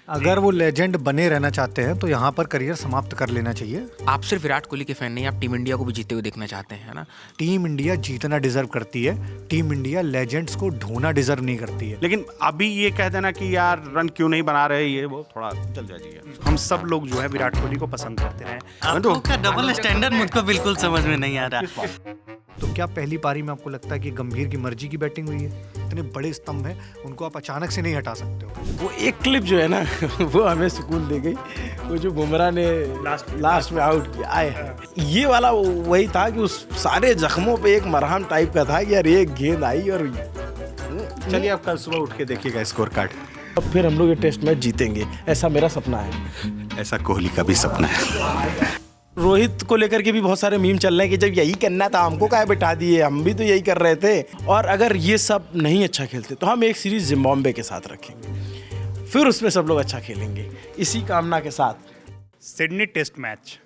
अगर वो लेजेंड बने रहना चाहते हैं तो यहाँ पर करियर समाप्त कर लेना चाहिए। आप सिर्फ विराट कोहली के फैन नहीं, आप टीम इंडिया को भी जीते हुए देखना चाहते हैं, है ना? टीम इंडिया जीतना डिजर्व करती है, टीम इंडिया लेजेंड्स को ढोना डिजर्व नहीं करती है। लेकिन अभी ये कह देना कि यार रन क्यों नहीं बना रहे, ये वो थोड़ा चल जाइए। हम सब लोग जो है विराट कोहली को पसंद करते हैं। आपको का डबल स्टैंडर्ड मुझको बिल्कुल समझ में नहीं आ रहा। तो क्या पहली पारी में आपको लगता है कि गंभीर की मर्जी की बैटिंग हुई है? इतने बड़े स्तंभ हैं, उनको आप अचानक से नहीं हटा सकते हो। वो एक क्लिप जो है ना वो हमें सुकून दे गई, वो जो बुमराह ने लास्ट में आउट किया आए, ये वाला वही था कि उस सारे जख्मों पे एक मरहम टाइप का था कि यार एक गेंद आई और चलिए आप कल सुबह उठ के देखिएगा स्कोर कार्ड, अब फिर हम लोग ये टेस्ट मैच जीतेंगे, ऐसा मेरा सपना है। ऐसा कोहली का भी सपना है। रोहित को लेकर के भी बहुत सारे मीम चल रहे हैं कि जब यही करना था हमको काहे बिठा दिए, हम भी तो यही कर रहे थे। और अगर ये सब नहीं अच्छा खेलते तो हम एक सीरीज जिम्बाब्वे के साथ रखेंगे, फिर उसमें सब लोग अच्छा खेलेंगे, इसी कामना के साथ। सिडनी टेस्ट मैच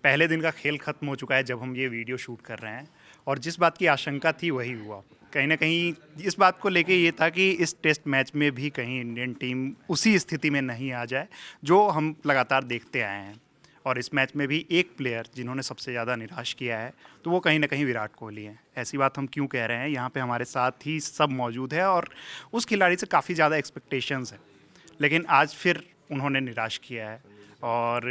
पहले दिन का खेल खत्म हो चुका है जब हम ये वीडियो शूट कर रहे हैं, और जिस बात की आशंका थी वही हुआ। कहीं ना कहीं इस बात को लेके ये था कि इस टेस्ट मैच में भी कहीं इंडियन टीम उसी स्थिति में नहीं आ जाए जो हम लगातार देखते आए हैं। और इस मैच में भी एक प्लेयर जिन्होंने सबसे ज़्यादा निराश किया है तो वो कहीं ना कहीं विराट कोहली है। ऐसी बात हम क्यों कह रहे हैं, यहाँ पे हमारे साथ ही सब मौजूद है और उस खिलाड़ी से काफ़ी ज़्यादा एक्सपेक्टेशंस है, लेकिन आज फिर उन्होंने निराश किया है। और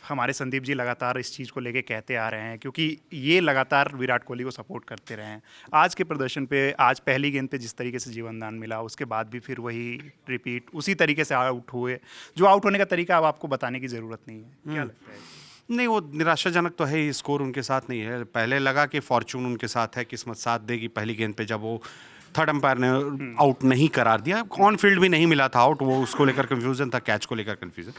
हमारे संदीप जी लगातार इस चीज़ को लेके कहते आ रहे हैं, क्योंकि ये लगातार विराट कोहली को सपोर्ट करते रहे हैं। आज के प्रदर्शन पे, आज पहली गेंद पे जिस तरीके से जीवनदान मिला, उसके बाद भी फिर वही रिपीट, उसी तरीके से आउट हुए। जो आउट होने का तरीका अब आपको बताने की ज़रूरत नहीं है। क्या लगता है? नहीं, वो निराशाजनक तो है ही, स्कोर उनके साथ नहीं है। पहले लगा कि फॉर्चून उनके साथ है, किस्मत साथ देगी। पहली गेंद पे जब वो थर्ड अंपायर ने आउट नहीं करार दिया, ऑन फील्ड भी नहीं मिला था आउट, वो उसको लेकर कन्फ्यूजन था, कैच को लेकर कन्फ्यूजन।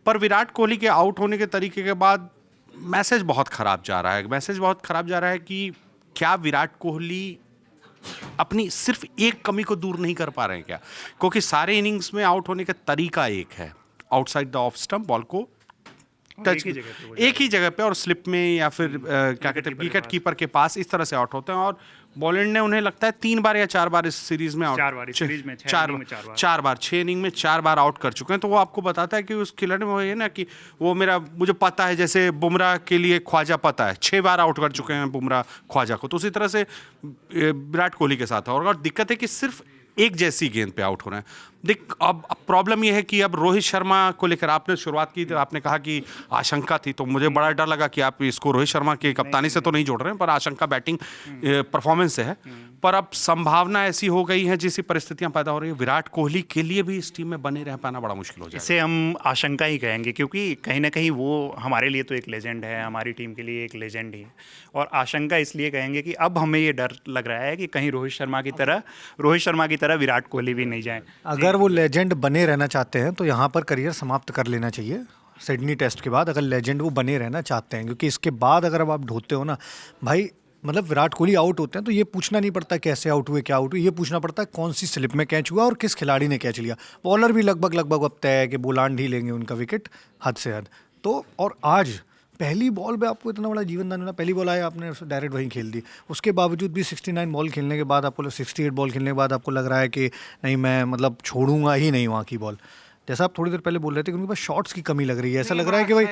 पर विराट कोहली के आउट होने के तरीके के बाद मैसेज बहुत ख़राब जा रहा है। मैसेज बहुत ख़राब जा रहा है कि क्या विराट कोहली अपनी सिर्फ एक कमी को दूर नहीं कर पा रहे हैं क्या? क्योंकि सारे इनिंग्स में आउट होने का तरीका एक है, outside the off stump ball को टच एक ही जगह पे और स्लिप में, या फिर क्या कहते हैं विकेट कीपर के पास, इस तरह से आउट होते हैं। और बॉलैंड ने उन्हें लगता है 3 बार या 4 बार इस सीरीज में आउट, 4 बार, 6 इनिंग में 4 बार आउट कर चुके हैं। तो वो आपको बताता है कि उस खिलाड़ी में वो है ना कि वो मुझे पता है, जैसे बुमराह के लिए ख्वाजा पता है, 6 बार आउट कर चुके हैं बुमराह ख्वाजा को, तो उसी तरह से विराट कोहली के साथ है। और दिक्कत है कि सिर्फ एक जैसी गेंद पे आउट हो रहे हैं। अब प्रॉब्लम यह है कि अब रोहित शर्मा को लेकर आपने शुरुआत की, तो आपने कहा कि आशंका थी, तो मुझे बड़ा डर लगा कि आप इसको रोहित शर्मा की कप्तानी से तो नहीं जोड़ रहे हैं, पर आशंका बैटिंग परफॉर्मेंस से है। पर अब संभावना ऐसी हो गई है, जैसी परिस्थितियां पैदा हो रही है, विराट कोहली के लिए भी इस टीम में बने रह पाना बड़ा मुश्किल हो जाएगा। इसे हम आशंका ही कहेंगे, क्योंकि कहीं ना कहीं वो हमारे लिए तो एक लेजेंड है, हमारी टीम के लिए एक लेजेंड ही है। और आशंका इसलिए कहेंगे कि अब हमें ये डर लग रहा है कि कहीं रोहित शर्मा की तरह विराट कोहली भी नहीं जाए। अगर वो लेजेंड बने रहना चाहते हैं तो यहाँ पर करियर समाप्त कर लेना चाहिए सिडनी टेस्ट के बाद, अगर लेजेंड वो बने रहना चाहते हैं। क्योंकि इसके बाद अगर अब आप ढोते हो ना भाई, मतलब विराट कोहली आउट होते हैं तो ये पूछना नहीं पड़ता कैसे आउट हुए, क्या आउट हुए, ये पूछना पड़ता है कौन सी स्लिप में कैच हुआ और किस खिलाड़ी ने कैच लिया। बॉलर भी लगभग अब तय है कि बोलांड ही लेंगे उनका विकेट, हद से हद। तो और आज पहली बॉल पे आपको इतना बड़ा जीवनदान मिला, पहली बॉल आया आपने डायरेक्ट वहीं खेल दी। उसके बावजूद भी 69 बॉल खेलने के बाद आपको 68 बॉल खेलने के बाद आपको लग रहा है कि नहीं, मैं मतलब छोड़ूंगा ही नहीं वहाँ की बॉल। जैसा आप थोड़ी देर पहले बोल रहे थे कि उनके पास शॉट्स की कमी लग रही है, ऐसा लग रहा है कि भाई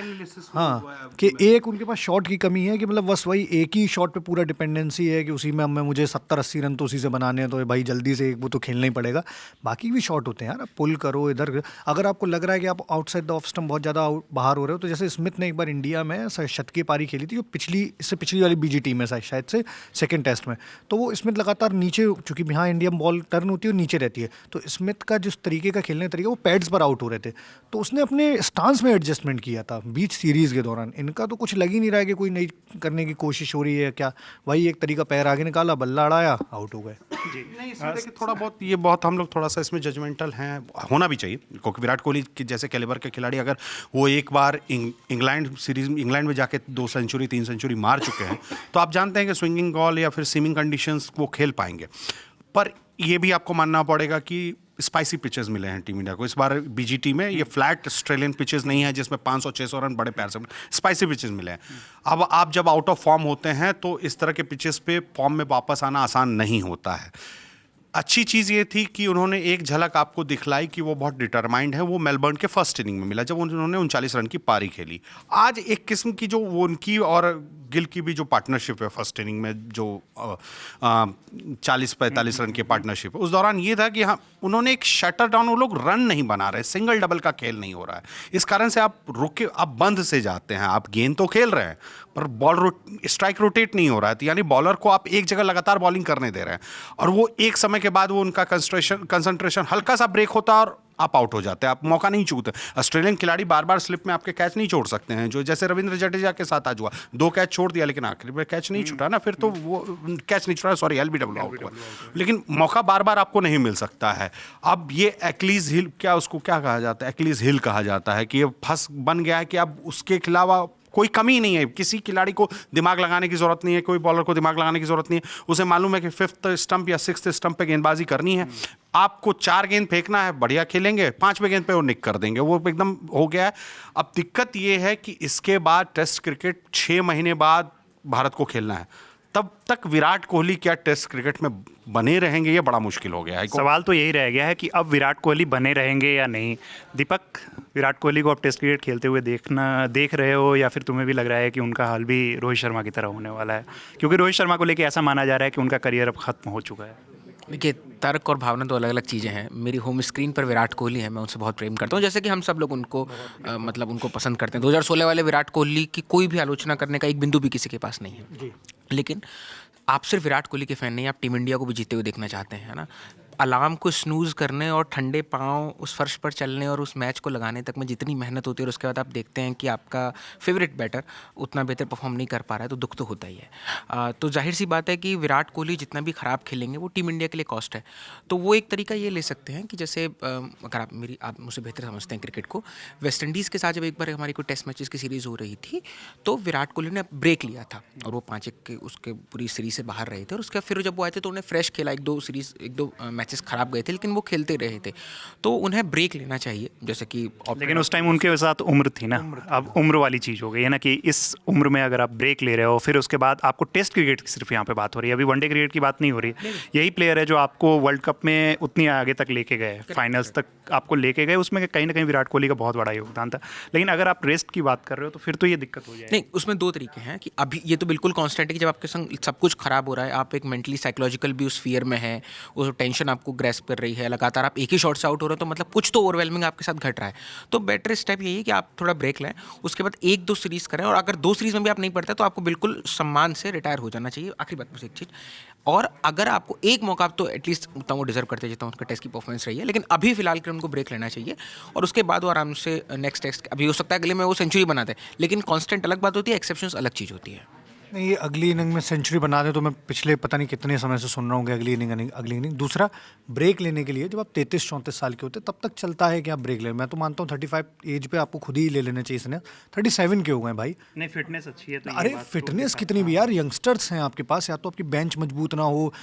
हाँ कि एक उनके पास शॉट की कमी है, कि मतलब बस वही एक ही शॉट पे पूरा डिपेंडेंसी है कि उसी में मुझे 70-80 रन तो उसी से बनाने हैं, तो भाई जल्दी से एक वो तो खेलना ही पड़ेगा। बाकी भी शॉट होते हैं यार, आप पुल करो इधर। अगर आपको लग रहा है कि आप आउटसाइड द ऑफ स्टंप बहुत ज़्यादा बाहर हो रहे हो, तो जैसे स्मिथ ने एक बार इंडिया में शतकीय पारी खेली थी, इससे पिछली वाली बीजी टीम है शायद से सेकेंड टेस्ट में, तो वो स्मिथ लगातार नीचे, चूँकि यहाँ इंडिया में बॉल टर्न होती है और नीचे रहती है, तो स्मिथ का जिस तरीके का खेलने का तरीका, वो पैड्स पर आउट हो रहे थे, तो उसने अपने स्टांस में एडजस्टमेंट किया था बीच सीरीज के दौरान। इनका तो कुछ लग ही नहीं रहा है कि कोई नई करने की कोशिश हो रही है क्या, वही एक तरीका पैर आगे निकाला, बल्ला अड़ाया, आउट हो गए। नहीं, इसमें देखिए थोड़ा बहुत ये बहुत हम लोग थोड़ा सा इसमें जजमेंटल हैं, होना भी चाहिए, क्योंकि विराट कोहली के जैसे कैलिबर के खिलाड़ी अगर वो एक बार इंग्लैंड में जाके 2 सेंचुरी 3 सेंचुरी मार चुके हैं, तो आप जानते हैं कि स्विंगिंग बॉल या फिर सीमिंग कंडीशंस वो खेल पाएंगे। पर ये भी आपको मानना पड़ेगा कि स्पाइसी पिचेस मिले हैं टीम इंडिया को इस बार बीजीटी में। ये फ्लैट ऑस्ट्रेलियन पिचेस नहीं है जिसमें 500-600 रन बड़े प्यार से, स्पाइसी पिचेस मिले हैं। अब आप जब आउट ऑफ फॉर्म होते हैं तो इस तरह के पिचेस पे फॉर्म में वापस आना आसान नहीं होता है। अच्छी चीज़ ये थी कि उन्होंने एक झलक आपको दिखलाई कि वो बहुत डिटरमाइंड है। वो मेलबर्न के फर्स्ट इनिंग में मिला जब उन्होंने 39 रन की पारी खेली। आज एक किस्म की जो वो उनकी और गिल की भी जो पार्टनरशिप है फर्स्ट इनिंग में, जो 40-45 रन की पार्टनरशिप है, उस दौरान ये था कि हाँ उन्होंने एक शटर डाउन, वो लोग रन नहीं बना रहे, सिंगल डबल का खेल नहीं हो रहा है। इस कारण से आप रुके, आप बंद से जाते हैं, आप गेंद तो खेल रहे हैं पर बॉल स्ट्राइक रोटेट नहीं हो रहा है, तो यानी बॉलर को आप एक जगह लगातार बॉलिंग करने दे रहे हैं और वो एक समय के बाद वो उनका कंसंट्रेशन हल्का सा ब्रेक होता है और आप आउट हो जाते हैं, आप मौका नहीं चूकते। ऑस्ट्रेलियन खिलाड़ी बार बार स्लिप में आपके कैच नहीं छोड़ सकते हैं, जो जैसे रविंद्र जडेजा के साथ आज हुआ, 2 कैच छोड़ दिया लेकिन आखिरी में कैच नहीं छूटा ना, फिर तो वो कैच नहीं छूटा, सॉरी एलबीडब्ल्यू आउट हुआ, लेकिन मौका बार बार आपको नहीं मिल सकता है। अब ये एक्लीज हिल, क्या उसको क्या कहा जाता है, एक्लीज हिल कहा जाता है, कि ये फंस बन गया है कि अब उसके खिलाफ कोई कमी नहीं है, किसी खिलाड़ी को दिमाग लगाने की जरूरत नहीं है, कोई बॉलर को दिमाग लगाने की जरूरत नहीं है। उसे मालूम है कि 5th स्टंप या 6th स्टंप पे गेंदबाजी करनी है, आपको 4 गेंद फेंकना है, बढ़िया खेलेंगे, 5वें गेंद पे वो निक कर देंगे, वो एकदम हो गया है। अब दिक्कत ये है कि इसके बाद टेस्ट क्रिकेट 6 महीने बाद भारत को खेलना है, तब तक विराट कोहली क्या टेस्ट क्रिकेट में बने रहेंगे, ये बड़ा मुश्किल हो गया है। सवाल तो यही रह गया है कि अब विराट कोहली बने रहेंगे या नहीं। दीपक, विराट कोहली को अब टेस्ट क्रिकेट खेलते हुए देख रहे हो, या फिर तुम्हें भी लग रहा है कि उनका हाल भी रोहित शर्मा की तरह होने वाला है? क्योंकि रोहित शर्मा को लेके ऐसा माना जा रहा है कि उनका करियर अब खत्म हो चुका है। देखिए, तर्क और भावना तो अलग अलग चीज़ें हैं। मेरी होम स्क्रीन पर विराट कोहली है, मैं उनसे बहुत प्रेम करता हूँ, जैसे कि हम सब लोग उनको मतलब उनको पसंद करते हैं। 2016 वाले विराट कोहली की कोई भी आलोचना करने का एक बिंदु भी किसी के पास नहीं है। लेकिन आप सिर्फ विराट कोहली के फ़ैन नहीं, आप टीम इंडिया को भी जीते हुए देखना चाहते हैं, है ना। अलार्म को स्नूज़ करने और ठंडे पाँव उस फर्श पर चलने और उस मैच को लगाने तक में जितनी मेहनत होती है और उसके बाद आप देखते हैं कि आपका फेवरेट बैटर उतना बेहतर परफॉर्म नहीं कर पा रहा है, तो दुख तो होता ही है। तो जाहिर सी बात है कि विराट कोहली जितना भी ख़राब खेलेंगे वो टीम इंडिया के लिए कॉस्ट है। तो वो एक तरीका ये ले सकते हैं कि जैसे अगर आप मुझसे बेहतर समझते हैं क्रिकेट को, वेस्ट इंडीज़ के साथ जब एक बार हमारी कोई टेस्ट मैचेस की सीरीज़ हो रही थी तो विराट कोहली ने ब्रेक लिया था और वो 5-1 के उसके पूरी सीरीज़ से बाहर रहे थे, और उसके फिर जब वो आए थे तो उन्हें फ्रेश खेला, 1-2 मैचेस ख़राब गए थे लेकिन वो खेलते रहे थे, तो उन्हें ब्रेक लेना चाहिए। जैसे कि लेकिन उस टाइम उनके साथ उम्र थी ना, अब उम्र वाली चीज़ हो गई है ना, कि इस उम्र में अगर आप ब्रेक ले रहे हो, फिर उसके बाद आपको टेस्ट क्रिकेट की सिर्फ यहाँ पे बात हो रही है, अभी वनडे क्रिकेट की बात नहीं हो रही। यही प्लेयर है जो आपको वर्ल्ड कप में उतनी आगे तक लेके गए, फाइनल्स तक आपको लेके गए, उसमें कहीं ना कहीं विराट कोहली का बहुत बड़ा योगदान था। लेकिन अगर आप रेस्ट की बात कर रहे हो तो फिर तो ये दिक्कत हो जाएगी। नहीं, उसमें 2 तरीके हैं कि अभी ये तो बिल्कुल कांस्टेंट है कि जब आपके संग सब कुछ खराब हो रहा है, आप एक मेंटली साइकोलॉजिकल भी उस फियर में है, वो टेंशन आपको ग्रेस्प कर रही है, लगातार आप एक ही शॉट से आउट हो रहे हो, तो मतलब कुछ तो ओवरवेलमिंग आपके साथ घट रहा है। तो बेटर स्टेप यही है कि आप थोड़ा ब्रेक लें, उसके बाद 1-2 सीरीज़ करें, और अगर 2 सीरीज़ में भी आप नहीं पढ़ते तो आपको बिल्कुल सम्मान से रिटायर हो जाना चाहिए। आखिरी बात बस एक चीज़, और अगर आपको एक मौका, तो एटलीस्ट उतना वो डिजर्व करते जितना उनका टेस्ट की परफॉर्मेंस रही है, लेकिन अभी फिलहाल के उनको ब्रेक लेना चाहिए और उसके बाद वो आराम से नेक्स्ट टेस्ट, अभी हो सकता है अगले में वो सेंचुरी बनाते हैं, लेकिन कांस्टेंट अलग बात होती है, एक्सेप्शंस अलग चीज़ होती है। नहीं, ये अगली इनिंग में सेंचुरी बना दे तो मैं पिछले पता नहीं कितने समय से सुन रहा हूँ कि अगली इनिंग। दूसरा, ब्रेक लेने के लिए जब आप 33-34 साल के होते तब तक चलता है कि आप ब्रेक लें। मैं तो मानता हूँ 35 एज पे आपको खुद ही ले लेना चाहिए इसने। 37 के हो गए भाई। नहीं, फिटनेस अच्छी है तो अरे फिटनेस कितनी भी यार, यंगस्टर्स हैं आपके पास, या तो आपकी बेंच मजबूत ना हो,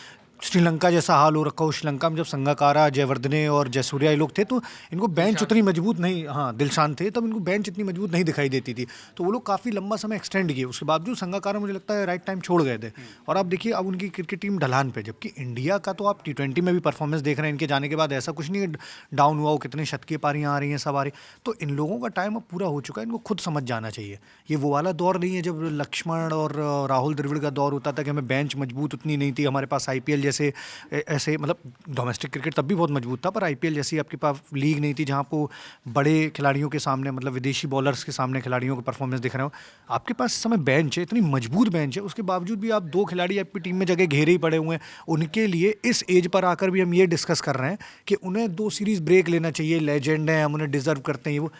श्रीलंका जैसा हाल हो रखा हो। श्रीलंका में जब संगाकारा, जयवर्धने और जयसूर्या ये लोग थे तो इनको बेंच उतनी मजबूत नहीं, हाँ दिलशान थे, तब इनको बेंच इतनी मजबूत नहीं दिखाई देती थी, तो वो लोग काफ़ी लंबा समय एक्सटेंड किए। उसके बावजूद संगाकारा मुझे लगता है राइट टाइम छोड़ गए थे। और आप देखिए अब उनकी क्रिकेट टीम ढलान पे, जबकि इंडिया का तो आप T20 में भी परफॉर्मेंस देख रहे हैं इनके जाने के बाद, ऐसा कुछ नहीं है डाउन हुआ हो, कितने शतकीय पारियाँ आ रही हैं, सब आ रही। तो इन लोगों का टाइम अब पूरा हो चुका है, इनको खुद समझ जाना चाहिए। ये वो वाला दौर नहीं है जब लक्ष्मण और राहुल द्रविड़ का दौर होता था कि हमें बेंच मजबूत उतनी नहीं थी, हमारे पास IPL जैसे ऐसे, मतलब डोमेस्टिक क्रिकेट तब भी बहुत मजबूत था, पर IPL जैसी आपके पास लीग नहीं थी जहाँ आपको बड़े खिलाड़ियों के सामने, मतलब विदेशी बॉलर्स के सामने खिलाड़ियों के परफॉर्मेंस दिख रहे हो। आपके पास इस समय बेंच है, इतनी मजबूत बेंच है, उसके बावजूद भी आप 2 खिलाड़ी आपकी टीम में जगह घेरे ही पड़े हुए हैं। उनके लिए इस एज पर आकर भी हम ये डिस्कस कर रहे हैं कि उन्हें 2 सीरीज़ ब्रेक लेना चाहिए, लेजेंड हैं, हम उन्हें डिजर्व करते हैं। वो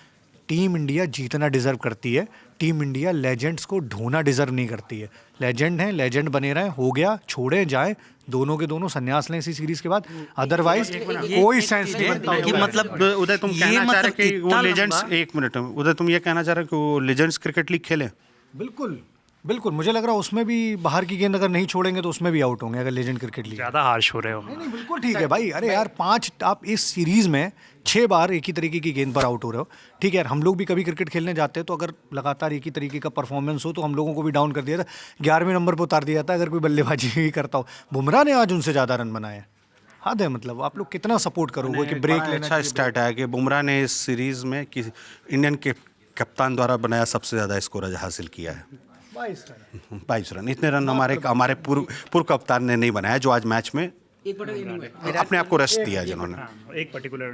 टीम इंडिया जीतना डिजर्व करती है, टीम इंडिया लेजेंड्स को ढोना डिजर्व नहीं करती है। लेजेंड हैं, लेजेंड बने रहें, हो गया, छोड़े जाएं, दोनों के दोनों संन्यास लें इसी सीरीज के बाद, अदरवाइज कोई सेंस नहीं बनता। कि मतलब उदय तुम कहना चाह रहे कि वो लेजेंड्स, एक मिनट उदय, तुम ये कहना चाह रहे कि वो लेजेंड्स क्रिकेट लीग खेले? बिल्कुल बिल्कुल, मुझे लग रहा है उसमें भी बाहर की गेंद अगर नहीं छोड़ेंगे तो उसमें भी आउट होंगे अगर लेजेंड क्रिकेट लीग। ज़्यादा हार्श हो रहे हो। नहीं, बिल्कुल ठीक है भाई। अरे यार 5 आप इस सीरीज़ में 6 बार एक ही तरीके की गेंद पर आउट हो रहे हो। ठीक है यार, हम लोग भी कभी क्रिकेट खेलने जाते हैं तो अगर लगातार एक ही तरीके का परफॉर्मेंस हो तो हम लोगों को भी डाउन कर दिया था, 11वें नंबर पर उतार दिया जाता है अगर कोई बल्लेबाजी भी करता हो। बुमराह ने आज उनसे ज़्यादा रन बनाए, हद है, मतलब आप लोग कितना सपोर्ट करोगे कि ब्रेक लेना अच्छा स्टार्ट है कि बुमराह ने इस सीरीज में कि इंडियन के कप्तान द्वारा बनाया सबसे ज़्यादा स्कोर आज हासिल किया है 22 रन। इतने रन हमारे पूर्व कप्तान ने नहीं बनाया, जो आज मैच में अपने आप को रेस्ट दिया जिन्होंने। एक पर्टिकुलर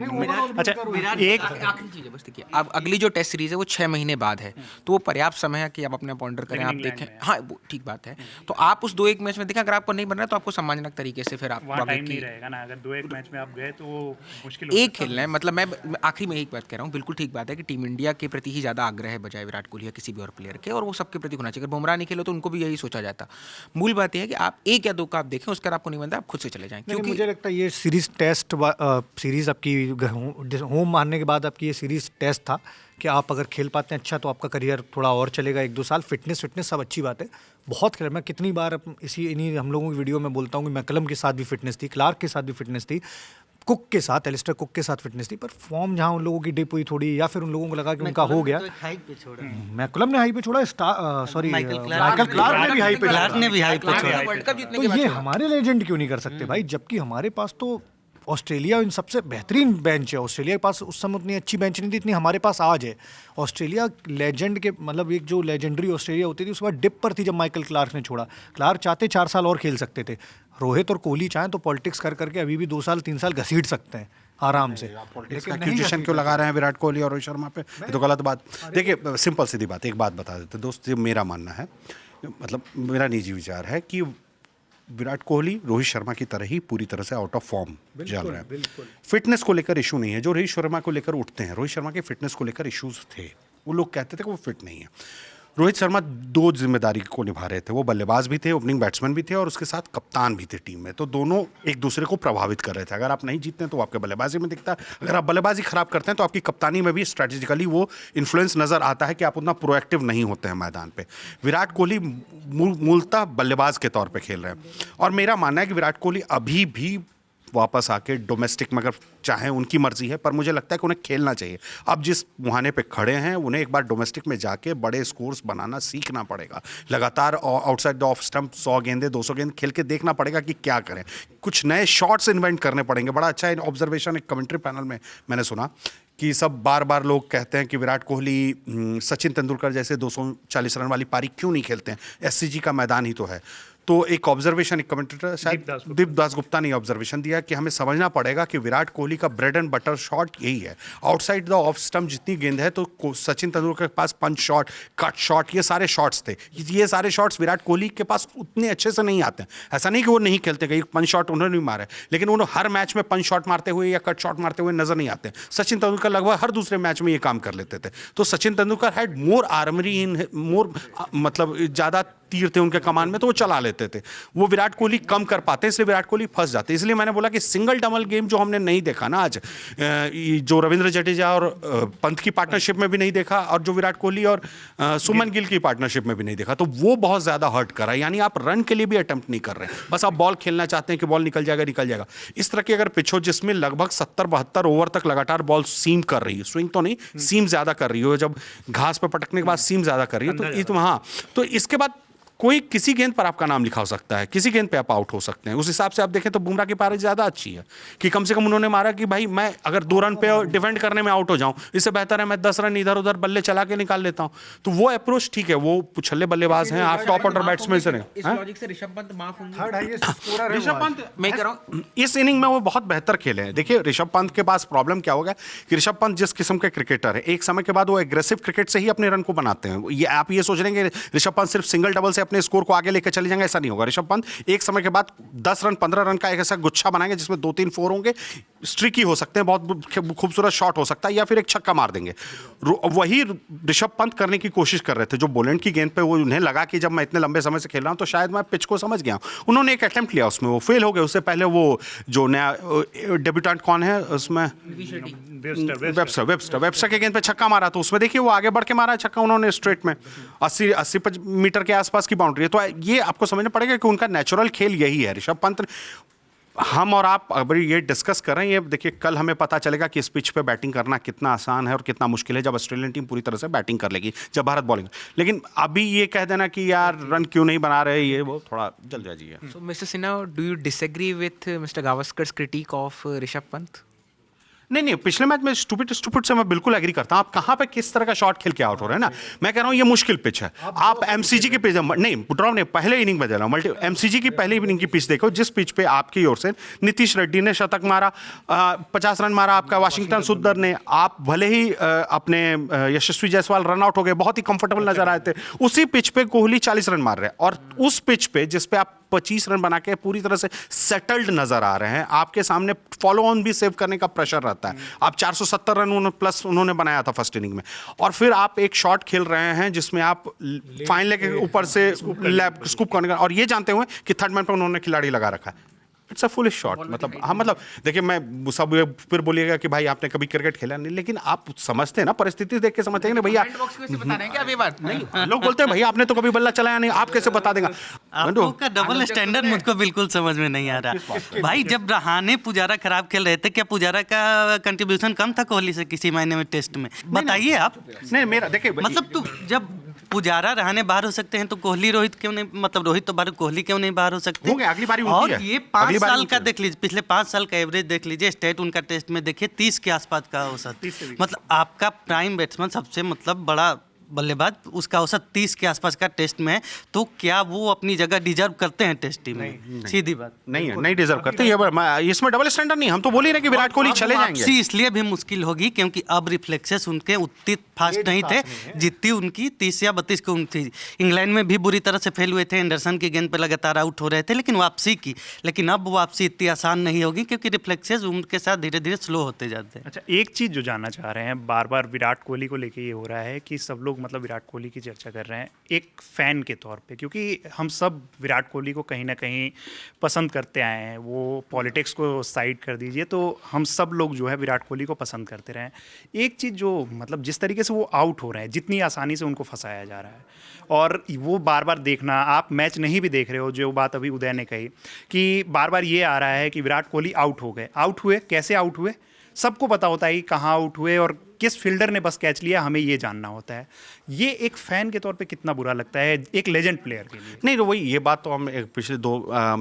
अच्छा एक आखिरी चीज़ है बस, देखिए अब अगली जो टेस्ट सीरीज है वो 6 महीने बाद है, तो वो पर्याप्त समय है कि आप अपने पॉन्डर करें, आप देखें। हाँ वो ठीक बात है, तो आप उस 2-1 मैच में देखें, अगर आपको नहीं बन रहा है तो आपको सम्मानजनक तरीके से फिर आप वहाँ टाइम नहीं रहेगा ना, अगर 2-1 मैच में आप गए तो वो मुश्किल एक खेलना है। मतलब मैं आखिरी में एक बात कह रहा हूँ, बिल्कुल ठीक बात है कि टीम इंडिया के प्रति ही ज़्यादा आग्रह है बजाय विराट कोहली या किसी भी और प्लेयर के, और वो सबके प्रति होना चाहिए। अगर बुमराह नहीं खेलो तो उनको भी यही सोचा जाता। मूल बात यह है कि आप 1 या 2 का आप देखें, उसके बाद आपको नहीं बनता आप खुद से चले जाएं, क्योंकि क्योंकि मुझे लगता है ये सीरीज टेस्ट सीरीज आपकी होम मारने के बाद आपकी ये सीरीज टेस्ट था कि आप अगर खेल पाते हैं अच्छा तो आपका करियर थोड़ा और चलेगा 1-2 साल। फिटनेस सब अच्छी बात है, बहुत खेल। मैं कितनी बार इन्हीं हम लोगों की वीडियो में बोलता हूँ कि मैकलम के साथ भी फिटनेस थी, क्लार्क के साथ भी फिटनेस थी, कुक के साथ, एलिस्टर कुक के साथ फिटनेस थी, पर फॉर्म जहाँ उन लोगों की डिप हुई थोड़ी, या फिर उन लोगों को लगा कि उनका हो गया। मैकलम ने हाई पे छोड़ा, सॉरी माइकल क्लार्क ने भी हाई पे छोड़ा। वर्ल्ड कप जीतने तो के बाद ये हमारे लेजेंड क्यों नहीं कर सकते भाई, जबकि हमारे पास तो ऑस्ट्रेलिया इन सबसे बेहतरीन बेंच है। ऑस्ट्रेलिया के पास उस समय उतनी अच्छी बेंच नहीं थी, इतनी हमारे पास आज है। ऑस्ट्रेलिया लेजेंड के मतलब एक जो लेजेंडरी ऑस्ट्रेलिया होती थी उसके बाद डिप पर थी जब माइकल क्लार्क ने छोड़ा। क्लार्क चाहते 4 साल और खेल सकते थे, रोहित और कोहली चाहें तो पॉलिटिक्स कर करके अभी भी 2 साल 3 साल घसीट सकते हैं आराम से। लेकिन एक्यूजेशन क्यों लगा रहे हैं विराट कोहली और रोहित शर्मा पे, ये तो गलत बात। देखिए सिंपल सीधी बात, एक बात बता देते दोस्त, ये मेरा मानना है, मतलब मेरा निजी विचार है कि विराट कोहली रोहित शर्मा की तरह ही पूरी तरह से आउट ऑफ फॉर्म चल रहे हैं। फिटनेस को लेकर इशू नहीं है, जो रोहित शर्मा को लेकर उठते हैं, रोहित शर्मा के फिटनेस को लेकर इश्यूज थे, वो लोग कहते थे कि वो फिट नहीं है। रोहित शर्मा 2 जिम्मेदारी को निभा रहे थे, वो बल्लेबाज भी थे, ओपनिंग बैट्समैन भी थे और उसके साथ कप्तान भी थे टीम में, तो दोनों एक दूसरे को प्रभावित कर रहे थे। अगर आप नहीं जीतते हैं तो आपके बल्लेबाजी में दिखता है, अगर आप बल्लेबाजी खराब करते हैं तो आपकी कप्तानी में भी स्ट्रैटेजिकली वो इन्फ्लुएंस नजर आता है कि आप उतना प्रोएक्टिव नहीं होते हैं मैदान पे। विराट कोहली मूलतः बल्लेबाज के तौर पर खेल रहे हैं, और मेरा मानना है कि विराट कोहली अभी भी वापस आके डोमेस्टिक में, अगर चाहें उनकी मर्जी है, पर मुझे लगता है कि उन्हें खेलना चाहिए। अब जिस मुहाने पे खड़े हैं उन्हें एक बार डोमेस्टिक में जाके बड़े स्कोर्स बनाना सीखना पड़ेगा। लगातार आउटसाइड द ऑफ स्टंप 100 गेंदे 200 गेंद खेल के देखना पड़ेगा कि क्या करें, कुछ नए शॉट्स इन्वेंट करने पड़ेंगे। बड़ा अच्छा ऑब्जर्वेशन एक कमेंट्री पैनल में मैंने सुना कि सब बार बार लोग कहते हैं कि विराट कोहली सचिन तेंदुलकर जैसे 240 रन वाली पारी क्यों नहीं खेलते हैं, एससीजी का मैदान ही तो है। तो एक ऑब्जर्वेशन, एक कमेंटेटर शायद दीप दासगुप्ता ने ऑब्जर्वेशन दिया कि हमें समझना पड़ेगा कि विराट कोहली का ब्रेड एंड बटर शॉट यही है, आउटसाइड द ऑफ स्टंप जितनी गेंद है, तो सचिन तेंदुलकर के पास पंच शॉट, कट शॉट, ये सारे शॉट्स थे। ये सारे शॉट्स विराट कोहली के पास उतने अच्छे से नहीं आते हैं। ऐसा नहीं कि वो नहीं खेलते, कहीं पंच शॉट उन्होंने भी मारे, लेकिन उन्होंने हर मैच में पंच शॉट मारते हुए या कट शॉट मारते हुए नजर नहीं आते। सचिन तेंदुलकर लगभग हर दूसरे मैच में ये काम कर लेते थे। तो Sachin Tendulkar had more armoury in more, मतलब ज़्यादा तीर थे उनके कमान में, तो वो चला लेते थे। वो विराट कोहली कम कर पाते हैं, इसलिए विराट कोहली फंस जाते हैं। इसलिए मैंने बोला कि सिंगल डबल गेम जो हमने नहीं देखा ना आज, जो रविंद्र जडेजा और पंत की पार्टनरशिप में भी नहीं देखा, और जो विराट कोहली और सुमन गिल की पार्टनरशिप में भी नहीं देखा, तो वो बहुत ज़्यादा हर्ट कर रहा है। यानी आप रन के लिए भी अटेम्प्ट नहीं कर रहे हैं, बस आप बॉल खेलना चाहते हैं कि बॉल निकल जाएगा। इस तरह की अगर पिच हो जिसमें लगभग 70-72 ओवर तक लगातार बॉल सीम कर रही है, स्विंग तो नहीं, सीम ज़्यादा कर रही हो, जब घास पर पटकने के बाद सीम ज़्यादा कर रही है, तो हाँ, तो इसके बाद कोई किसी गेंद पर आपका नाम लिखा हो सकता है, किसी गेंद पे आप आउट हो सकते हैं। उस हिसाब से आप देखें तो बुमराह की पारी ज़्यादा अच्छी है कि कम से कम उन्होंने मारा कि भाई मैं अगर 2 रन पे डिफेंड करने में आउट हो जाऊं, इससे बेहतर है मैं 10 रन इधर उधर बल्ले चला के निकाल लेता हूं। तो वो अप्रोच ठीक है, वो पुछल्ले बल्लेबाज हैं, आप टॉप ऑर्डर बैट्समैन से इस लॉजिक से ऋषभ पंत माफ होंगे। थर्ड हाईएस्ट स्कोरर है ऋषभ वो आज। पंत मैं कह रहा हूं इस इनिंग में वो बहुत बेहतर खेले हैं। देखिए ऋषभ पंत के पास प्रॉब्लम क्या होगा कि ऋषभ पंत जिस किस्म के क्रिकेटर है, एक समय के बाद वो एग्रेसिव क्रिकेट से ही अपने रन को बनाते हैं। ये आप ये सोच रहे हैं कि ऋषभ पंत सिर्फ सिंगल डबल से अपने स्कोर को आगे लेकर चले जाएंगे, ऐसा नहीं होगा। ऋषभ पंत एक समय के बाद 10 रन 15 रन का एक ऐसा गुच्छा बनाएंगे जिसमें 2-3 4 होंगे, स्ट्रिकी हो सकते हैं, बहुत खूबसूरत शॉट हो सकता है, या फिर एक छक्का मार देंगे। वही ऋषभ पंत करने की कोशिश कर रहे थे। जो बोलेंड की गेंद पे वो उन्हें लगा कि जब मैं इतने लंबे समय से खेल रहा हूं तो शायद मैं पिच को समझ गया। उन्होंने एक अटेम्प्ट लिया, उसमें वो फेल हो गए। उससे पहले वो जो नया डेब्यूटेंट कौन है उसमें, वेबस्टर के गेंद पे छक्का मारा, तो उसमें देखिए वो आगे बढ़ के मारा छक्का उन्होंने स्ट्रेट में 80 मीटर के आसपास की बाउंड्री है। तो ये आपको समझना पड़ेगा कि उनका नेचुरल खेल यही है। ऋषभ पंत हम और आप अगर ये डिस्कस कर रहे हैं, ये देखिए कल हमें पता चलेगा कि इस पिच पे बैटिंग करना कितना आसान है और कितना मुश्किल है जब ऑस्ट्रेलियन टीम पूरी तरह से बैटिंग कर लेगी, जब भारत बॉलिंग। लेकिन अभी ये कह देना कि यार रन क्यों नहीं बना रहे, ये वो थोड़ा जल्दबाजी है। So, Mr. Sinha, do you disagree with Mr. Gavaskar's critique of Rishabh Pant? नहीं, पिछले मैच में स्टूपिड से मैं बिल्कुल एग्री करता हूं। आप कहां पे किस तरह का शॉट खेल के आउट हो रहे हैं ना। मैं कह रहा हूं ये मुश्किल पिच है। आप एमसीजी की पिच नहीं ड्रॉप नहीं, पहले इनिंग में दे रहा हूं, मल्टी एमसीजी की पहली इनिंग की पिच देखो, जिस पिच पे आपकी ओर से नीतीश रेड्डी ने शतक मारा, 50 रन मारा आपका वाशिंगटन सुंदर ने, आप भले ही अपने यशस्वी जायसवाल रन आउट हो गए, बहुत ही कंफर्टेबल नजर आए थे, उसी पिच पे कोहली 40 रन मार रहे हैं। और उस पिच पे जिस पे आप 25 रन बना के पूरी तरह से सेटल्ड नजर आ रहे हैं, आपके सामने फॉलो ऑन भी सेव करने का प्रेशर रहता है। आप 470 रन प्लस उन्होंने बनाया था फर्स्ट इनिंग में, और फिर आप एक शॉट खेल रहे हैं जिसमें आप फाइन लेग के ऊपर से स्कूप करने का, और ये जानते हुए कि थर्ड मैन पर उन्होंने खिलाड़ी लगा रखा है। It's a foolish shot. मतलब हाँ, मतलब देखिए, मैं सब फिर बोलिएगा कि भाई आपने कभी क्रिकेट खेला नहीं, लेकिन आप समझते हैं ना, परिस्थिति देख के समझते हैं ना भैया। बता रहे हैं क्या अभी बात? नहीं, लोग बोलते हैं भैया आपने तो कभी बल्ला चलाया नहीं, आप कैसे बता देगा। आपका डबल स्टैंडर्ड मुझको बिल्कुल समझ में नहीं आ रहा। भाई जब रहाने पुजारा खराब खेल रहे थे, क्या पुजारा का कंट्रीब्यूशन कम था कोहली से किसी मायने में टेस्ट में? बताइए आप। नहीं, मेरा देखिए मतलब तो जब पुजारा रहाने बाहर हो सकते हैं तो कोहली रोहित क्यों नहीं, मतलब रोहित तो बाहर, कोहली क्यों नहीं बाहर हो सकते? होंगे, अगली बारी और उनकी है। ये 5 साल का देख लीजिए, पिछले 5 साल का एवरेज देख लीजिए, स्टेट उनका टेस्ट में देखिए 30 के आसपास का औसत। मतलब आपका प्राइम बैट्समैन सबसे मतलब बड़ा बल्लेबाज, उसका औसत 30 के आसपास का टेस्ट में है, तो क्या वो अपनी जगह डिजर्व करते हैं टेस्ट टीम में? सीधी बात नहीं डिजर्व करते। ये इसमें डबल स्टैंडर्ड नहीं, हम तो बोल ही रहे कि विराट कोहली चले जाएंगे। इसलिए भी मुश्किल होगी क्योंकि अब रिफ्लेक्सेस उनके उतनी फास्ट नहीं थे जितनी उनकी 30 या 32 की उम्र थी। इंग्लैंड में भी बुरी तरह से फेल हुए थे, एंडरसन की गेंद पर लगातार आउट हो रहे थे, लेकिन वापसी की। लेकिन अब वापसी इतनी आसान नहीं होगी क्योंकि रिफ्लेक्सेस उम्र के साथ धीरे धीरे स्लो होते जाते हैं। अच्छा, एक चीज़ जो जानना चाह रहे हैं, बार बार विराट कोहली को लेके ये हो रहा है कि सब लोग मतलब विराट कोहली की चर्चा कर रहे हैं एक फ़ैन के तौर पे, क्योंकि हम सब विराट कोहली को कहीं ना कहीं पसंद करते आए हैं। वो पॉलिटिक्स को साइड कर दीजिए, तो हम सब लोग जो है विराट कोहली को पसंद करते रहे हैं। एक चीज़ जो मतलब जिस तरीके से वो आउट हो रहे हैं, जितनी आसानी से उनको फंसाया जा रहा है, और वो बार बार देखना, आप मैच नहीं भी देख रहे हो, जो बात अभी उदय ने कही कि बार बार ये आ रहा है कि विराट कोहली आउट हो गए। आउट हुए कैसे, आउट हुए सबको पता होता है कि कहाँ आउट हुए और किस फील्डर ने बस कैच लिया, हमें ये जानना होता है। ये एक फ़ैन के तौर पे कितना बुरा लगता है एक लेजेंड प्लेयर के लिए? नहीं, तो वही ये बात तो हम पिछले 2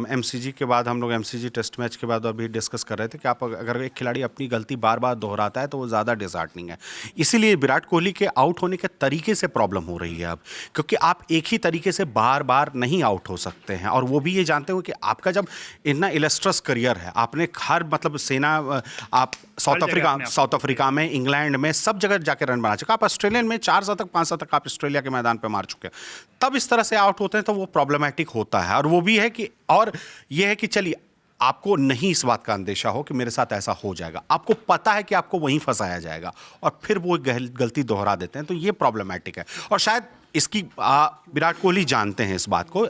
एमसीजी के बाद, हम लोग एमसीजी टेस्ट मैच के बाद अभी डिस्कस कर रहे थे कि आप अगर एक खिलाड़ी अपनी गलती बार बार दोहराता है तो वो ज़्यादा डिसहार्टनिंग है। इसीलिए विराट कोहली के आउट होने के तरीके से प्रॉब्लम हो रही है अब, क्योंकि आप एक ही तरीके से बार बार नहीं आउट हो सकते हैं। और वो भी ये जानते हो कि आपका जब इतना इलस्ट्रस करियर है, आपने हर मतलब सेना, आप साउथ अफ्रीका में, इंग्लैंड में, सब जगह जाके रन बना चुके। आप ऑस्ट्रेलियन में 4 शतक 5 शतक आप ऑस्ट्रेलिया के मैदान पे मार चुके हैं। तब इस तरह से आउट होते हैं तो वो प्रॉब्लमेटिक होता है। और वो भी है कि, और ये है कि चलिए आपको नहीं इस बात का अंदेशा हो कि मेरे साथ ऐसा हो जाएगा, आपको पता है कि आपको वहीं फंसाया जाएगा और फिर वो गलती दोहरा देते हैं, तो ये प्रॉब्लमेटिक है। और शायद इसकी विराट कोहली जानते हैं इस बात को।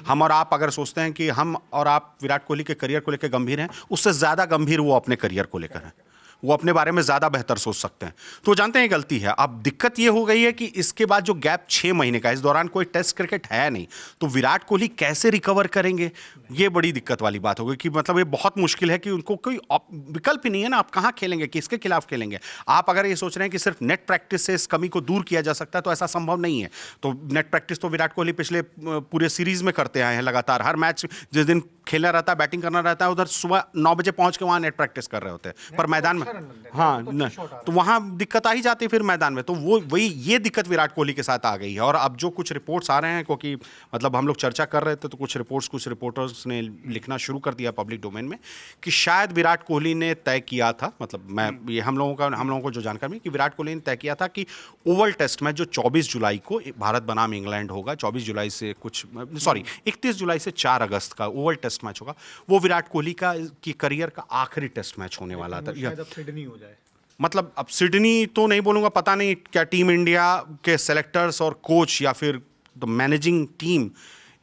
हम और आप अगर सोचते हैं कि हम और आप विराट कोहली के करियर को लेकर गंभीर हैं, उससे ज़्यादा गंभीर वो अपने करियर को लेकर हैं। वो अपने बारे में ज़्यादा बेहतर सोच सकते हैं, तो जानते हैं गलती है। अब दिक्कत ये हो गई है कि इसके बाद जो गैप 6 महीने का, इस दौरान कोई टेस्ट क्रिकेट है नहीं, तो विराट कोहली कैसे रिकवर करेंगे, ये बड़ी दिक्कत वाली बात होगी। कि मतलब ये बहुत मुश्किल है कि उनको कोई विकल्प ही नहीं है ना, आप कहाँ खेलेंगे, किसके खिलाफ खेलेंगे। आप अगर ये सोच रहे हैं कि सिर्फ नेट प्रैक्टिस से इस कमी को दूर किया जा सकता है, तो ऐसा संभव नहीं है। तो नेट प्रैक्टिस तो विराट कोहली पिछले पूरे सीरीज में करते आए हैं लगातार। हर मैच जिस दिन खेलना रहता है, बैटिंग करना रहता है, उधर सुबह 9 बजे पहुंच के वहाँ नेट प्रैक्टिस कर रहे होते हैं, पर मैदान में हाँ न, तो वहाँ दिक्कत आ ही जाती है फिर मैदान में। तो वो वही ये दिक्कत विराट कोहली के साथ आ गई है। और अब जो कुछ रिपोर्ट्स आ रहे हैं, क्योंकि मतलब हम लोग चर्चा कर रहे थे, तो कुछ रिपोर्टर्स ने लिखना शुरू कर दिया पब्लिक डोमेन में कि शायद विराट कोहली ने तय किया था, मतलब मैं ये हम लोगों को जो जानकारी मिली कि विराट कोहली ने तय किया था कि ओवल टेस्ट मैच जो 24 जुलाई को भारत बनाम इंग्लैंड होगा, 24 जुलाई से 31 जुलाई से 4 अगस्त का ओवल टेस्ट मैच होगा, वो विराट कोहली की करियर का आखिरी टेस्ट मैच होने वाला था। सिडनी हो जाए, मतलब अब सिडनी तो नहीं बोलूँगा, पता नहीं क्या टीम इंडिया के सेलेक्टर्स और कोच या फिर द मैनेजिंग टीम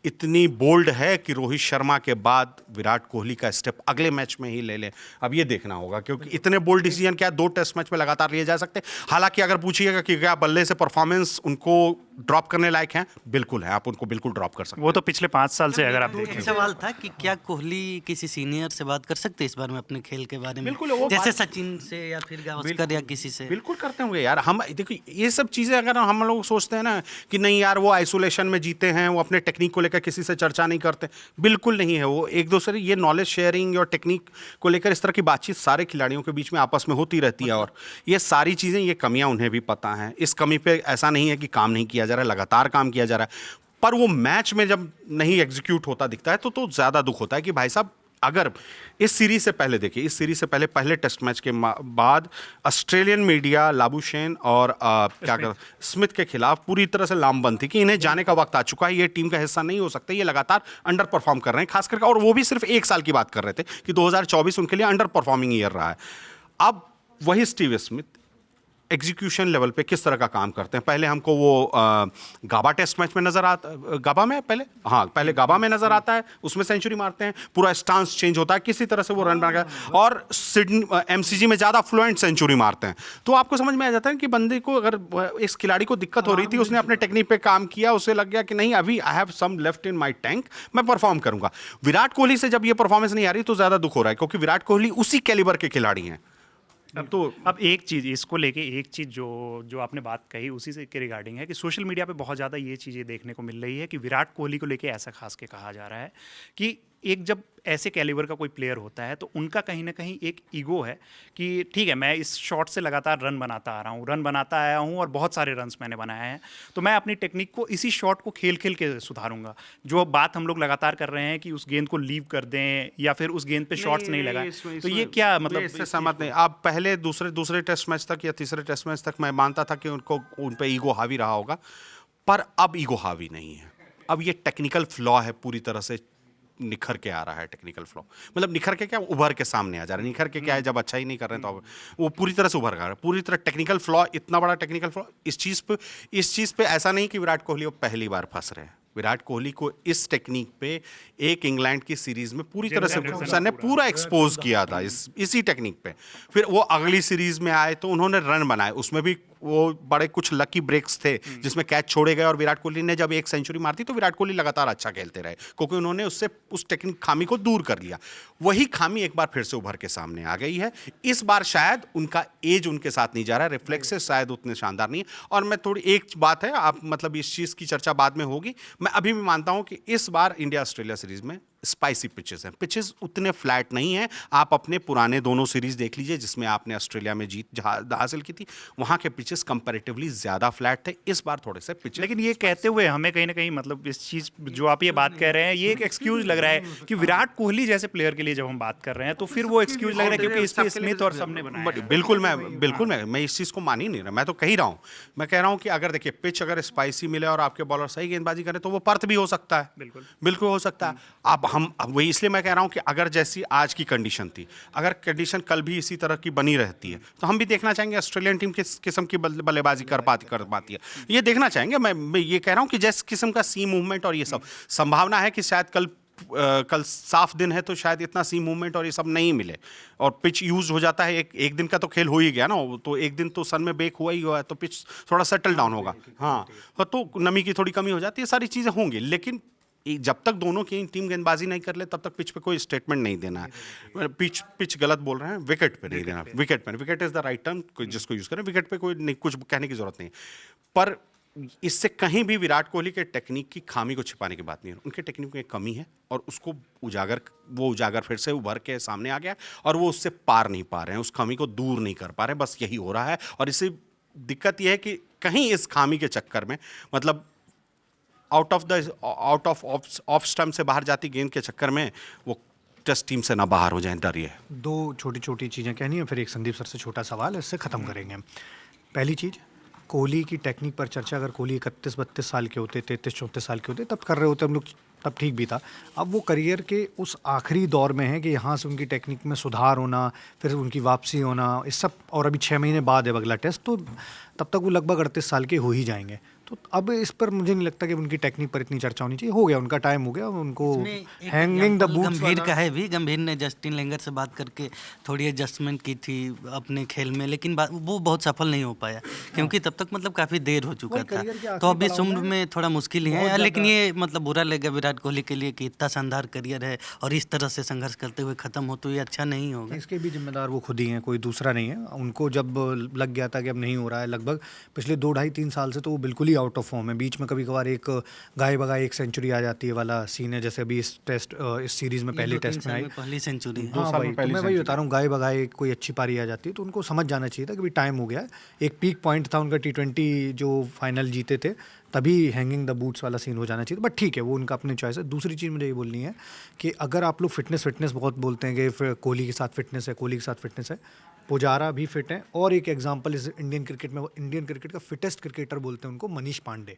इतनी बोल्ड है कि रोहित शर्मा के बाद विराट कोहली का स्टेप अगले मैच में ही ले ले। अब ये देखना होगा, क्योंकि इतने बोल्ड डिसीजन क्या 2 टेस्ट मैच में लगातार लिए जा सकते हैं। हालांकि अगर पूछिएगा कि क्या बल्ले से परफॉर्मेंस उनको ड्रॉप करने लायक हैं, बिल्कुल है, आप उनको बिल्कुल ड्रॉप कर सकते हैं। वो तो पिछले 5 साल से अगर आप एक देखें सवाल था कि क्या कोहली किसी सीनियर से बात कर सकते हैं इस बारे में अपने खेल के बारे में, बिल्कुल, वो जैसे बात- सचिन से या फिर गावस्कर या किसी से? बिल्कुल करते होंगे यार। हम देखिए ये सब चीज़ें अगर हम लोग सोचते हैं ना कि नहीं यार वो आइसोलेशन में जीते हैं, वो अपने टेक्निक को लेकर किसी से चर्चा नहीं करते, बिल्कुल नहीं है। वो एक दूसरे ये नॉलेज शेयरिंग और टेक्निक को लेकर इस तरह की बातचीत सारे खिलाड़ियों के बीच में आपस में होती रहती है, और ये सारी चीज़ें, ये कमियां उन्हें भी पता हैं। इस कमी पे ऐसा नहीं है कि काम नहीं किया जा रहा है, लगातार काम किया जा रहा है, पर वो मैच में जब नहीं एग्जीक्यूट होता दिखता है तो ज़्यादा दुख होता है कि भाई साहब अगर इस सीरीज से पहले देखिए, इस सीरीज से पहले टेस्ट मैच के बाद ऑस्ट्रेलियन मीडिया लाबुशेन और स्मिथ के खिलाफ पूरी तरह से लामबंद थी कि इन्हें जाने का वक्त आ चुका है, ये टीम का हिस्सा नहीं हो सकते, ये लगातार अंडर परफॉर्म कर रहे हैं, खास करके, और वो भी सिर्फ 1 साल की बात कर रहे थे कि 2024 उनके लिए अंडर परफॉर्मिंग ईयर रहा है। अब वही स्टीव स्मिथ एग्जीक्यूशन लेवल पे किस तरह का काम करते हैं। पहले हमको वो गाबा टेस्ट मैच में नजर आता, पहले गाबा में नजर आता है, उसमें सेंचुरी मारते हैं, पूरा स्टांस चेंज होता है, किसी तरह से वो रन बना, और सिडनी एमसीजी में ज़्यादा फ्लुएंट सेंचुरी मारते हैं। तो आपको समझ में आ जाता है कि बंदे को, अगर इस खिलाड़ी को दिक्कत हो रही थी, उसने अपने टेक्निक पे काम किया, उसे लग गया कि नहीं अभी I have some left in my tank, मैं परफॉर्म करूंगा। विराट कोहली से जब ये परफॉर्मेंस नहीं आ रही तो ज़्यादा दुख हो रहा है, क्योंकि विराट कोहली उसी कैलिबर के खिलाड़ी हैं। अब एक चीज़ इसको लेके, एक चीज़ जो आपने बात कही उसी से के रिगार्डिंग है कि सोशल मीडिया पे बहुत ज़्यादा ये चीज़ें देखने को मिल रही है कि विराट कोहली को लेके ऐसा खास के कहा जा रहा है कि एक जब ऐसे कैलिबर का कोई प्लेयर होता है तो उनका कहीं ना कहीं एक ईगो है कि ठीक है, मैं इस शॉट से लगातार रन बनाता आ रहा हूँ, रन बनाता आया हूँ और बहुत सारे रन्स मैंने बनाए हैं, तो मैं अपनी टेक्निक को इसी शॉट को खेल खेल के सुधारूंगा। जो बात हम लोग लगातार कर रहे हैं कि उस गेंद को लीव कर दें या फिर उस गेंद पे शॉट्स नहीं लगाएं, तो ये क्या मतलब, इससे सहमत नहीं। आप पहले दूसरे टेस्ट मैच तक या तीसरे टेस्ट मैच तक मैं मानता था कि उनको उन पे ईगो हावी रहा होगा, पर अब ईगो हावी नहीं है। अब ये टेक्निकल फ्लॉ है, पूरी तरह से निखर के आ रहा है। टेक्निकल फ्लॉ मतलब निखर के क्या, उभर के सामने आ जा रहा है। निखर के क्या है, जब अच्छा ही नहीं कर रहे हैं तो वो पूरी तरह से उभर कर रहा है। पूरी तरह टेक्निकल फ्लॉ, इतना बड़ा टेक्निकल फ्लॉ इस चीज़ पे ऐसा नहीं कि विराट कोहली पहली बार फंस रहे हैं। विराट कोहली को इस टेक्निक पे एक इंग्लैंड की सीरीज में पूरी तरह से सर ने पूरा एक्सपोज किया था इसी टेक्निक पे। फिर वो अगली सीरीज में आए तो उन्होंने रन बनाए, उसमें भी वो बड़े कुछ लकी ब्रेक्स थे जिसमें कैच छोड़े गए, और विराट कोहली ने जब एक सेंचुरी मारती तो विराट कोहली लगातार अच्छा खेलते रहे, क्योंकि उन्होंने उससे उस टेक्निक खामी को दूर कर लिया। वही खामी एक बार फिर से उभर के सामने आ गई है। इस बार शायद उनका एज उनके साथ नहीं जा रहा है, रिफ्लेक्सेस शायद उतने शानदार नहीं है। और मैं थोड़ी एक बात है, आप मतलब इस चीज़ की चर्चा बाद में होगी, मैं अभी भी मानता हूं कि इस बार इंडिया ऑस्ट्रेलिया सीरीज में स्पाइसी पिचेस हैं। पिचेस उतने फ्लैट नहीं हैं। आप अपने पुराने दोनों सीरीज देख लीजिए जिसमें आपने ऑस्ट्रेलिया में जीत हासिल की थी, वहां के पिचेस कंपैरेटिवली ज्यादा फ्लैट थे। इस बार थोड़े से पिचेस, लेकिन ये कहते हुए हमें कहीं ना कहीं मतलब इस चीज़ जो आप ये बात कह रहे हैं, ये एक एक्सक्यूज लग रहा है कि विराट कोहली जैसे प्लेयर के लिए जब हम बात कर रहे हैं तो फिर वो एक्सक्यूज लग रहा है क्योंकि इस पे स्मिथ और सबने बनाया है। बिल्कुल मैं इस चीज को मान ही नहीं रहा। मैं तो कह ही रहा हूं, मैं कह रहा हूं कि अगर देखिए पिच अगर स्पाइसी मिले और आपके बॉलर सही गेंदबाजी करें तो वो पर्थ भी हो सकता है। बिल्कुल हो सकता है। अब वही इसलिए मैं कह रहा हूं कि अगर जैसी आज की कंडीशन थी, अगर कंडीशन कल भी इसी तरह की बनी रहती है तो हम भी देखना चाहेंगे ऑस्ट्रेलियन टीम किस किस्म की बल्लेबाजी कर पाती है, ये देखना चाहेंगे। मैं ये कह रहा हूं कि जिस किस्म का सी मूवमेंट और ये सब, संभावना है कि शायद कल साफ दिन है तो शायद इतना सी मूवमेंट और ये सब नहीं मिले, और पिच यूज हो जाता है। एक दिन का तो खेल हो ही गया ना, तो एक दिन तो सन में बेक हुआ ही हुआ है, तो पिच थोड़ा सेटल डाउन होगा। हाँ, तो नमी की थोड़ी कमी हो जाती है, सारी चीज़ें होंगी, लेकिन जब तक दोनों की टीम गेंदबाजी नहीं कर ले तब तक पिच पे कोई स्टेटमेंट नहीं देना है। पिच गलत बोल रहे हैं, विकेट पे नहीं देना। Wicket is the right term, जिसको यूज करें। विकेट पे कोई नहीं, कुछ कहने की जरूरत नहीं, पर इससे कहीं भी विराट कोहली के टेक्निक की खामी को छिपाने की बात नहीं है। उनके टेक्निक में कमी है और उसको उजागर फिर से उभर के सामने आ गया, और वो उससे पार नहीं पा रहे हैं, उस खामी को दूर नहीं कर पा रहे हैं। बस यही हो रहा है, और इससे दिक्कत यह है कि कहीं इस खामी के चक्कर में, मतलब आउट ऑफ स्टंप से बाहर जाती गेंद के चक्कर में वो टेस्ट टीम से ना बाहर हो जाए, डर ये है। दो छोटी छोटी चीज़ें कहनी है, फिर एक संदीप सर से छोटा सवाल, इससे ख़त्म करेंगे। पहली चीज़, कोहली की टेक्निक पर चर्चा अगर कोहली 31-32 साल के होते, 33-34 साल के होते, तब कर रहे होते हम लोग तब ठीक भी था। अब वो करियर के उस आखिरी दौर में है कि यहाँ से उनकी टेक्निक में सुधार होना, फिर उनकी वापसी होना, इस सब, और अभी 6 महीने बाद है अगला टेस्ट, तो तब तक वो लगभग 38 साल के हो ही जाएंगे। तो अब इस पर मुझे नहीं लगता कि उनकी टेक्निक पर इतनी चर्चा होनी चाहिए। हो गया उनका टाइम, हो गया उनको। हैंगिंग द बूट्स गंभीर का है भी, गंभीर ने जस्टिन लेंगर से बात करके थोड़ी एडजस्टमेंट की थी अपने खेल में, लेकिन वो बहुत सफल नहीं हो पाया क्योंकि तब तक मतलब काफ़ी देर हो चुका था। तो अब इस उम्र में थोड़ा मुश्किल ही है, लेकिन ये मतलब बुरा लगेगा विराट कोहली के लिए कि इतना शानदार करियर है और इस तरह से संघर्ष करते हुए ख़त्म हो, तो ये अच्छा नहीं होगा। इसके भी जिम्मेदार वो खुद ही हैं, कोई दूसरा नहीं है। उनको जब लग गया था कि अब नहीं हो रहा है, लगभग पिछले 2 ढाई 3 साल से तो वो बिल्कुल ही आउट ऑफ फॉर्म है। बीच में कभी कभार एक गाय बगाए एक सेंचुरी आ जाती है वाला सीन है, जैसे अभी इस सीरीज में पहले टेस्ट में आई, पहली सेंचुरी। हाँ भाई, तो मैं वही बता रहा हूँ, गाय बगाए कोई अच्छी पारी आ जाती है तो उनको समझ जाना चाहिए था कि भाई टाइम हो गया है। एक पीक पॉइंट था उनका T20 जो फाइनल जीते थे, तभी हैंगिंग द बूट्स वाला सीन हो जाना चाहिए। बट ठीक है, वो उनका अपनी चॉइस है। दूसरी चीज़ मुझे ये बोलनी है कि अगर आप लोग फिटनेस बहुत बोलते हैं कि कोहली के साथ फिटनेस है, कोहली के साथ फिटनेस है, पुजारा भी फिट है, और एक एग्जांपल इस इंडियन क्रिकेट में, इंडियन क्रिकेट का फिटेस्ट क्रिकेटर बोलते हैं उनको, मनीष पांडे।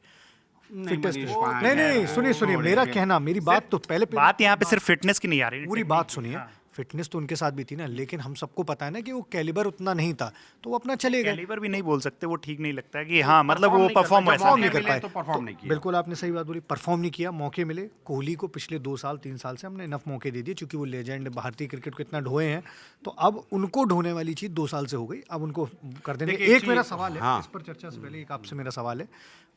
फिटेस्ट नहीं, सुनिए मेरा कहना, मेरी बात तो पहले बात यहाँ पे सिर्फ फिटनेस की नहीं आ रही, पूरी बात सुनिए। फिटनेस तो उनके साथ भी थी ना, लेकिन हम सबको पता है ना कि वो कैलिबर उतना नहीं था, तो वो अपना चले गए। कैलिबर भी नहीं बोल सकते, वो ठीक नहीं लगता कि हाँ मतलब वो परफॉर्म वैसा नहीं कर पाए, तो परफॉर्म नहीं किया। बिल्कुल आपने सही बात बोली, परफॉर्म नहीं किया। मौके मिले कोहली को पिछले 2 साल 3 साल से हमने इनफ मौके दे दिए, क्योंकि वो लेजेंड भारतीय क्रिकेट को इतना ढोए हैं, तो अब उनको ढोने वाली चीज़ 2 साल से हो गई, अब उनको कर देंगे। एक मेरा सवाल है, इस पर चर्चा से पहले एक आपसे मेरा सवाल है।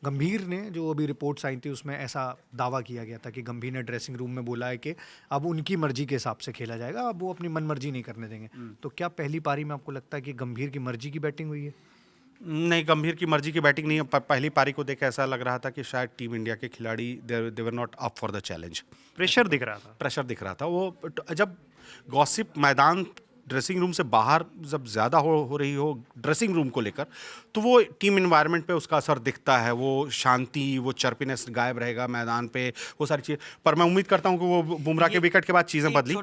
गंभीर ने जो अभी रिपोर्ट्स आई थी उसमें ऐसा दावा किया गया था कि गंभीर ने ड्रेसिंग रूम में बोला है कि अब उनकी मर्जी के हिसाब से खेला जाएगा, अब वो अपनी मन मर्जी नहीं करने देंगे। तो क्या पहली पारी में आपको लगता है कि गंभीर की मर्जी की बैटिंग हुई है? नहीं, गंभीर की मर्जी की बैटिंग नहीं है। पहली पारी को देख ऐसा लग रहा था कि शायद टीम इंडिया के खिलाड़ी they were not up for the challenge. Pressure दिख रहा था। वो जब गॉसिप मैदान ड्रेसिंग रूम से बाहर जब ज़्यादा हो रही हो ड्रेसिंग रूम को लेकर, तो वो टीम इन्वायरमेंट पे उसका असर दिखता है। वो शांति, वो चर्पिनेस गायब रहेगा मैदान पे, वो सारी चीज़। पर मैं उम्मीद करता हूँ कि वो बुमराह के विकेट के बाद चीज़ें बदली।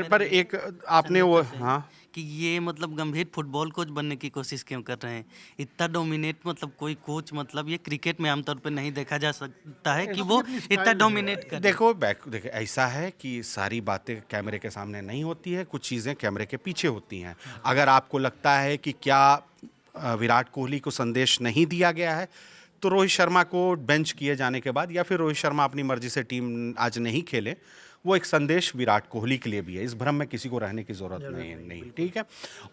पर एक आपने वो, हाँ, कि ये मतलब गंभीर फुटबॉल कोच बनने की कोशिश क्यों कर रहे हैं? इतना डोमिनेट मतलब कोई कोच, मतलब ये क्रिकेट में आमतौर पे नहीं देखा जा सकता है कि वो इतना डोमिनेट कर। देखो ऐसा है कि सारी बातें कैमरे के सामने नहीं होती है, कुछ चीज़ें कैमरे के पीछे होती हैं। अगर आपको लगता है कि क्या विराट कोहली को संदेश नहीं दिया गया है, तो रोहित शर्मा को बेंच किए जाने के बाद, या फिर रोहित शर्मा अपनी मर्जी से टीम आज नहीं खेले, वो एक संदेश विराट कोहली के लिए भी है। इस भ्रम में किसी को रहने की जरूरत नहीं, ठीक है।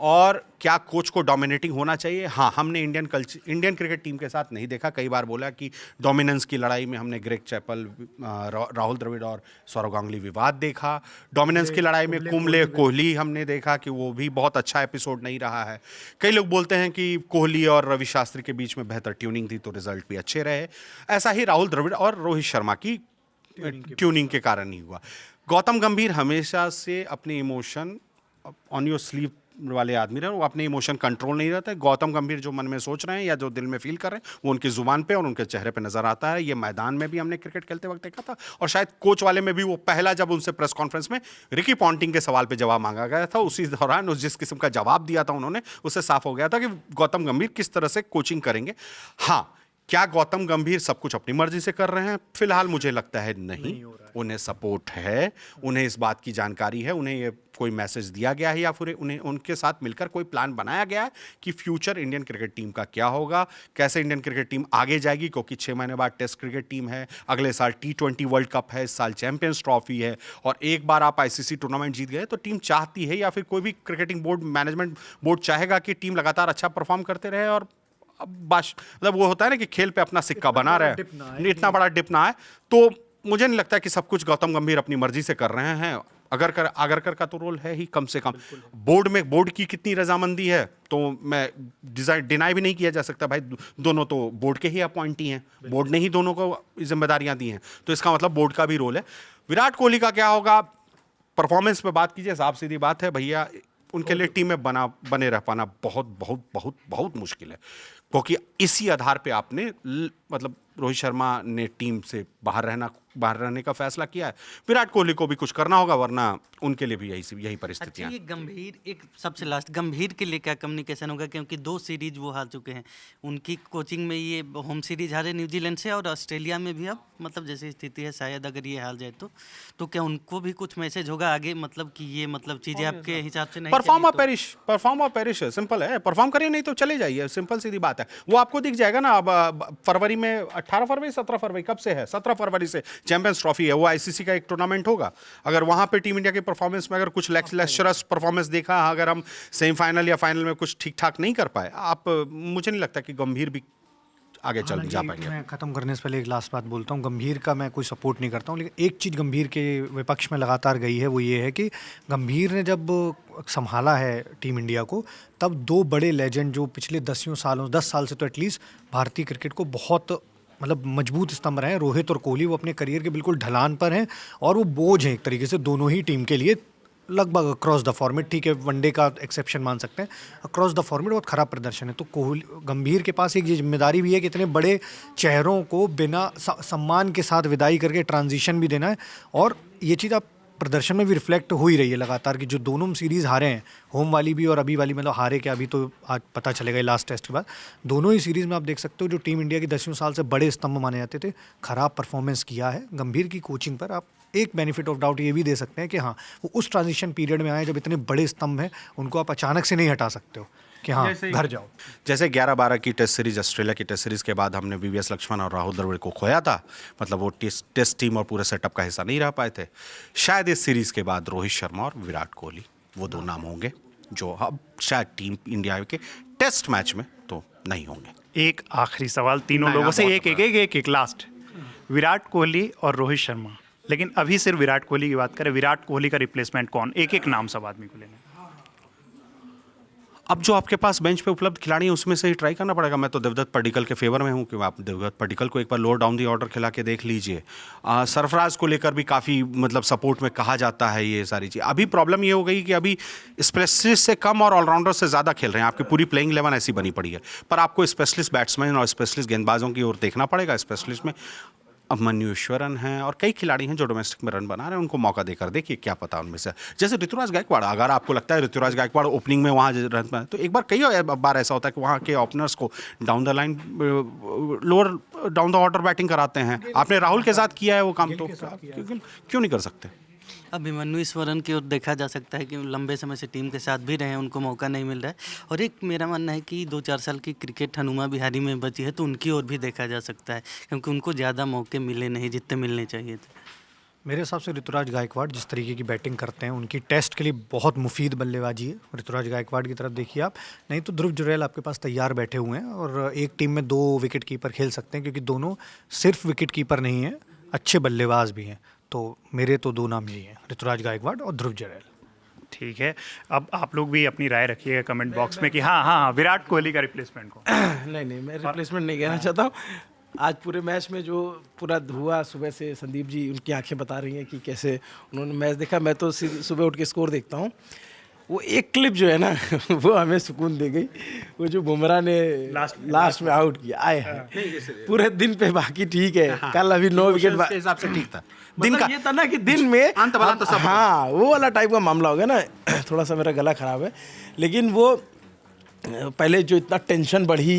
और क्या कोच को डोमिनेटिंग होना चाहिए? हाँ, हमने इंडियन क्रिकेट टीम के साथ नहीं देखा। कई बार बोला कि डोमिनेंस की लड़ाई में हमने ग्रेग चैपल, राहुल द्रविड़ और सौरव गांगुली विवाद देखा। डोमिनेंस की लड़ाई में कुंबले कोहली हमने देखा कि वो भी बहुत अच्छा एपिसोड नहीं रहा है। कई लोग बोलते हैं कि कोहली और रवि शास्त्री के बीच में बेहतर ट्यूनिंग थी तो रिजल्ट भी अच्छे रहे। ऐसा ही राहुल द्रविड़ और रोहित शर्मा की ट्यूनिंग के कारण ही हुआ। गौतम गंभीर हमेशा से अपने इमोशन ऑन योर स्लीव वाले आदमी रहे, वो अपने इमोशन कंट्रोल नहीं रहता है। गौतम गंभीर जो मन में सोच रहे हैं या जो दिल में फील कर रहे हैं, वो उनकी जुबान पे और उनके चेहरे पे नजर आता है। ये मैदान में भी हमने क्रिकेट खेलते वक्त देखा था, और शायद कोच वाले में भी वो पहला जब उनसे प्रेस कॉन्फ्रेंस में रिकी पॉन्टिंग के सवाल पे जवाब मांगा गया था, उसी दौरान जिस किस्म का जवाब दिया था उन्होंने, उससे साफ हो गया था कि गौतम गंभीर किस तरह से कोचिंग करेंगे। हाँ, क्या गौतम गंभीर सब कुछ अपनी मर्जी से कर रहे हैं? फिलहाल मुझे लगता है नहीं। उन्हें सपोर्ट है, उन्हें इस बात की जानकारी है, उन्हें ये कोई मैसेज दिया गया है या फिर उन्हें उनके साथ मिलकर कोई प्लान बनाया गया है कि फ्यूचर इंडियन क्रिकेट टीम का क्या होगा, कैसे इंडियन क्रिकेट टीम आगे जाएगी। क्योंकि 6 महीने बाद टेस्ट क्रिकेट टीम है, अगले साल T20 वर्ल्ड कप है, इस साल चैंपियंस ट्रॉफी है, और एक बार आप ICC टूर्नामेंट जीत गए तो टीम चाहती है, या फिर कोई भी क्रिकेटिंग बोर्ड, मैनेजमेंट बोर्ड चाहेगा कि टीम लगातार अच्छा परफॉर्म करते रहे। और मतलब वो होता है ना कि खेल पे अपना सिक्का बना रहे, इतना बड़ा डिप ना आए। तो मुझे नहीं लगता कि सब कुछ गौतम गंभीर अपनी मर्जी से कर रहे हैं। आगरकर का तो रोल है ही कम से कम। बोर्ड की कितनी रजामंदी है तो मैं डिनाई भी नहीं किया जा सकता। भाई दोनों तो बोर्ड के ही अपॉइंटी हैं, बोर्ड ने ही दोनों को जिम्मेदारियां दी हैं, तो इसका मतलब बोर्ड का भी रोल है। विराट कोहली का क्या होगा, परफॉर्मेंस पे बात कीजिए, साफ सीधी बात है भैया, उनके लिए टीम में बने रह पाना बहुत बहुत बहुत बहुत मुश्किल है। क्योंकि इसी आधार पे आपने मतलब रोहित शर्मा ने टीम से बाहर रहने का फैसला किया है। विराट कोहली को भी कुछ करना होगा, वरना उनके लिए भी यही परिस्थितियां। अच्छा, ये गंभीर, एक सबसे लास्ट, गंभीर के लिए क्या कम्युनिकेशन होगा? क्योंकि 2 सीरीज वो हार चुके हैं, उनकी कोचिंग में ये होम सीरीज हारे न्यूजीलैंड से और ऑस्ट्रेलिया में भी अब मतलब जैसी स्थिति है, शायद अगर ये हाल जाए तो क्या उनको भी कुछ मैसेज होगा आगे, मतलब कि ये मतलब चीज़ें आपके हिसाब से नहीं परफॉर्म चली और तो- पेरिश, परफॉर्म और पेरिश है, सिंपल है। परफॉर्म करिए नहीं तो चले जाइए, सिंपल सीधी बात है। वो आपको दिख जाएगा ना। अब फरवरी में 18 फरवरी 17 फरवरी कब से है, 17 फरवरी से चैंपियंस ट्रॉफी है, वो आईसीसी का एक टूर्नामेंट होगा। अगर वहां पे टीम इंडिया की परफॉर्मेंस में अगर कुछ लेक्चरस परफॉर्मेंस देखा, अगर हम सेमीफाइनल या फाइनल में कुछ ठीक ठाक नहीं कर पाए, आप मुझे नहीं लगता कि गंभीर भी आगे चल जा हालांकि पाएंगे। मैं ख़त्म करने से पहले एक लास्ट बात बोलता हूँ। गंभीर का मैं कोई सपोर्ट नहीं करता हूँ, लेकिन एक चीज़ गंभीर के विपक्ष में लगातार गई है, वो ये है कि गंभीर ने जब संभाला है टीम इंडिया को, तब दो बड़े लेजेंड जो पिछले 10 साल से तो एटलीस्ट भारतीय क्रिकेट को बहुत मतलब मजबूत स्तंभ रहे हैं, रोहित और कोहली, वो अपने करियर के बिल्कुल ढलान पर हैं और वो बोझ हैं एक तरीके से दोनों ही टीम के लिए। लगभग अक्रॉस द फॉर्मेट, ठीक है वनडे का एक्सेप्शन मान सकते हैं, अक्रॉस द फॉर्मेट बहुत खराब प्रदर्शन है। तो कोहली गंभीर के पास एक ये जिम्मेदारी भी है कि इतने बड़े चेहरों को बिना सम्मान के साथ विदाई करके ट्रांजिशन भी देना है। और ये चीज़ आप प्रदर्शन में भी रिफ्लेक्ट हो ही रही है लगातार कि जो दोनों सीरीज़ हारे हैं, होम वाली भी और अभी वाली, मतलब हारे के अभी तो आज पता चलेगा लास्ट टेस्ट के बाद, दोनों ही सीरीज़ में आप देख सकते हो जो टीम इंडिया की 10वें साल से बड़े स्तंभ माने जाते थे, खराब परफॉर्मेंस किया है। गंभीर की कोचिंग पर आप एक बेनिफिट ऑफ डाउट ये भी दे सकते हैं कि हाँ वो उस ट्रांजिशन पीरियड में आए जब इतने बड़े स्तंभ हैं, उनको आप अचानक से नहीं हटा सकते हो कि हाँ घर जाओ। जैसे 11-12 की टेस्ट सीरीज, ऑस्ट्रेलिया की टेस्ट सीरीज के बाद हमने वीवीएस लक्ष्मण और राहुल द्रविड़ को खोया था, मतलब वो टेस्ट टीम और पूरे सेटअप का हिस्सा नहीं रह पाए थे। शायद इस सीरीज के बाद रोहित शर्मा और विराट कोहली वो दो नाम होंगे जो अब शायद टीम इंडिया के टेस्ट मैच में तो नहीं होंगे। एक आखिरी सवाल तीनों नहीं, लोगों आप से, बहुत एक लास्ट। विराट कोहली और रोहित शर्मा, लेकिन अभी सिर्फ विराट कोहली की बात करें, विराट कोहली का रिप्लेसमेंट कौन? एक नाम सब आदमी को लेना। अब जो आपके पास बेंच पे उपलब्ध खिलाड़ी हैं उसमें से ही ट्राई करना पड़ेगा। मैं तो देवदत्त पडिक्कल के फेवर में हूँ कि आप देवदत्त पडिक्कल को एक बार लोअर डाउन दी ऑर्डर खिला के देख लीजिए। सरफराज को लेकर भी काफ़ी मतलब सपोर्ट में कहा जाता है ये सारी चीज़। अभी प्रॉब्लम ये हो गई कि अभी स्पेशलिस्ट से कम और ऑलराउंडर से ज़्यादा खेल रहे हैं। आपकी पूरी प्लेइंग 11 ऐसी बनी पड़ी है, पर आपको स्पेशलिस्ट बैट्समैन और स्पेशलिस्ट गेंदबाजों की ओर देखना पड़ेगा। स्पेशलिस्ट में अब मन्यू ईश्वरन हैं और कई खिलाड़ी हैं जो डोमेस्टिक में रन बना रहे हैं, उनको मौका देकर देखिए क्या पता उनमें से। जैसे ऋतुराज गायकवाड़, अगर आपको लगता है ऋतुराज गायकवाड़ ओपनिंग में वहाँ रन पाए, तो एक बार कई बार ऐसा होता है कि वहाँ के ओपनर्स को down the line lower down the order batting कराते हैं। आपने राहुल के साथ किया है वो काम, तो क्यों नहीं कर सकते? अभिमन्यु ईश्वरन की ओर देखा जा सकता है कि लंबे समय से टीम के साथ भी रहे हैं, उनको मौका नहीं मिल रहा है। और एक मेरा मानना है कि 2-4 साल की क्रिकेट हनुमा बिहारी में बची है, तो उनकी ओर भी देखा जा सकता है, क्योंकि उनको ज़्यादा मौके मिले नहीं जितने मिलने चाहिए थे। मेरे हिसाब से ऋतुराज गायकवाड़ जिस तरीके की बैटिंग करते हैं, उनकी टेस्ट के लिए बहुत मुफीद बल्लेबाजी है। ऋतुराज गायकवाड़ की तरफ देखिए आप, नहीं तो ध्रुव जुरैल आपके पास तैयार बैठे हुए हैं और एक टीम में 2 विकेट कीपर खेल सकते हैं, क्योंकि दोनों सिर्फ विकेट कीपर नहीं हैं, अच्छे बल्लेबाज भी हैं। तो मेरे तो 2 नाम यही हैं, ऋतुराज गायकवाड़ और ध्रुव जुरैल। ठीक है, अब आप लोग भी अपनी राय रखिएगा कमेंट बॉक्स में कि हाँ विराट कोहली का रिप्लेसमेंट कौन? नहीं, मैं रिप्लेसमेंट नहीं कहना चाहता हूँ। आज पूरे मैच में जो पूरा हुआ, सुबह से संदीप जी उनकी आंखें बता रही हैं कि कैसे उन्होंने मैच देखा। मैं तो सुबह उठ के स्कोर देखता हूँ। वो एक क्लिप जो है ना वो हमें सुकून दे गई, वो जो बुमराह ने लास्ट में आउट किया, आए हैं पूरे दिन पे बाकी ठीक है। कल अभी 9 विकेट के हिसाब से ठीक था। दिन का ये था ना कि दिन में अंत वाला तो सब हाँ वो वाला टाइप का मामला हो गया ना। थोड़ा सा मेरा गला खराब है, लेकिन वो पहले जो इतना टेंशन बढ़ी,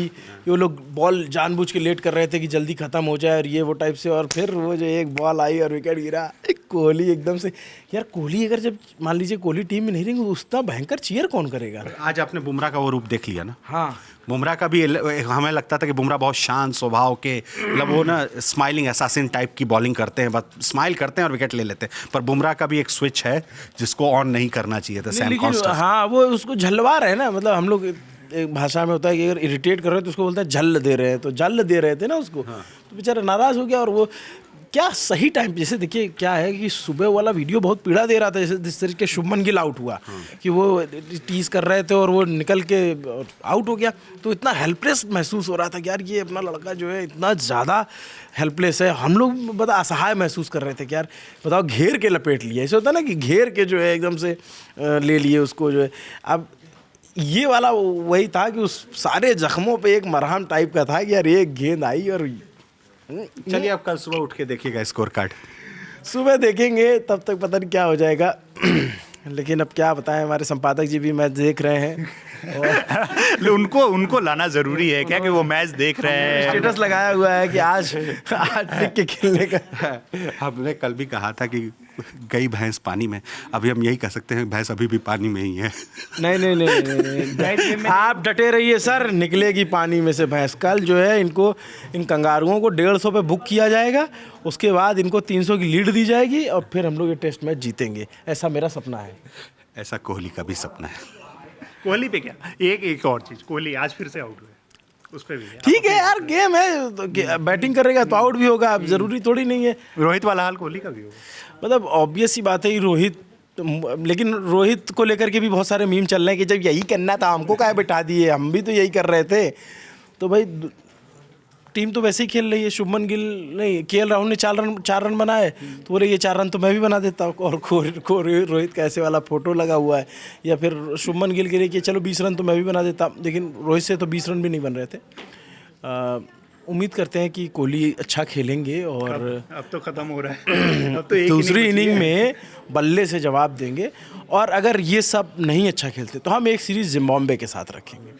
वो लोग बॉल जानबूझ के लेट कर रहे थे कि जल्दी ख़त्म हो जाए और ये वो टाइप से, और फिर वो जो एक बॉल आई और विकेट गिरा, कोहली एकदम से, यार कोहली अगर जब मान लीजिए कोहली टीम में नहीं रहेंगे, उतना भयंकर चीयर कौन करेगा? आज आपने बुमराह का वो रूप देख लिया ना। हाँ, बुमराह का भी हमें लगता था कि बुमराह बहुत शांत स्वभाव के, मतलब वो ना स्माइलिंग असैसिन टाइप की बॉलिंग करते हैं, बस स्माइल करते हैं और विकेट ले लेते हैं। पर बुमराह का भी एक स्विच है जिसको ऑन नहीं करना चाहिए था। सैम लेकिन कॉन्स्टेंस हाँ वो उसको झलवा रहे हैं ना, मतलब हम लोग एक भाषा में होता है कि अगर इरिटेट कर रहे हैं तो उसको बोलते हैं झल दे रहे हैं, तो जल दे रहे थे ना उसको। तो बेचारा नाराज़ हो गया। और वो क्या सही टाइम, जैसे देखिए क्या है कि सुबह वाला वीडियो बहुत पीड़ा दे रहा था, जैसे जिस तरीके शुभमन गिल आउट हुआ कि वो टीज कर रहे थे और वो निकल के आउट हो गया, तो इतना हेल्पलेस महसूस हो रहा था कि यार ये अपना लड़का जो है इतना ज़्यादा हेल्पलेस है। हम लोग बता असहाय महसूस कर रहे थे कि यार बताओ घेर के लपेट लिए, ऐसे होता है ना कि घेर के जो है एकदम से ले लिए उसको जो है। अब ये वाला वही था कि उस सारे जख्मों पे एक मरहम टाइप का था कि यार एक गेंद आई और चलिए आप कल सुबह उठ के देखिएगा स्कोर कार्ड। सुबह देखेंगे, तब तक पता नहीं क्या हो जाएगा। लेकिन अब क्या बताएं, हमारे संपादक जी भी मैच देख रहे हैं उनको लाना ज़रूरी है क्या कि वो मैच देख रहे हैं? स्टेटस लगाया हुआ है कि आज टिक के खेलने का। हमने कल भी कहा था कि गई भैंस पानी में, अभी हम यही कह सकते हैं भैंस अभी भी पानी में ही है। नहीं, आप डटे रहिए सर, निकलेगी पानी में से भैंस। कल जो है इनको, इन कंगारुओं को 150 पे बुक किया जाएगा, उसके बाद इनको 300 की लीड दी जाएगी और फिर हम लोग ये टेस्ट मैच जीतेंगे, ऐसा मेरा सपना है। ऐसा कोहली का भी सपना है। कोहली पे क्या, एक और चीज़, कोहली आज फिर से आउट हुए, उस पर भी ठीक है यार, गेम है तो बैटिंग करेगा तो आउट भी होगा, अब जरूरी थोड़ी नहीं है। रोहित वाला हाल कोहली का भी होगा। मतलब ऑब्वियस सी बात है ही रोहित, लेकिन रोहित को लेकर के भी बहुत सारे मीम चल रहे हैं कि जब यही करना था हमको काहे बिठा दिए, हम भी तो यही कर रहे थे। तो भाई टीम तो वैसे ही खेल रही है। शुभमन गिल नहीं, केएल राहुल ने 4 रन बनाए तो बोले ये 4 रन तो मैं भी बना देता हूँ, और रोहित का ऐसे वाला फोटो लगा हुआ है। या फिर शुभमन गिल के लिए कि चलो 20 रन तो मैं भी बना देता, लेकिन रोहित से तो 20 रन भी नहीं बन रहे थे। उम्मीद करते हैं कि कोहली अच्छा खेलेंगे और अब तो ख़त्म हो रहा है। अब तो एक दूसरी इनिंग में बल्ले से जवाब देंगे। और अगर ये सब नहीं अच्छा खेलते तो हम एक सीरीज़ जिम्बाब्वे के साथ रखेंगे,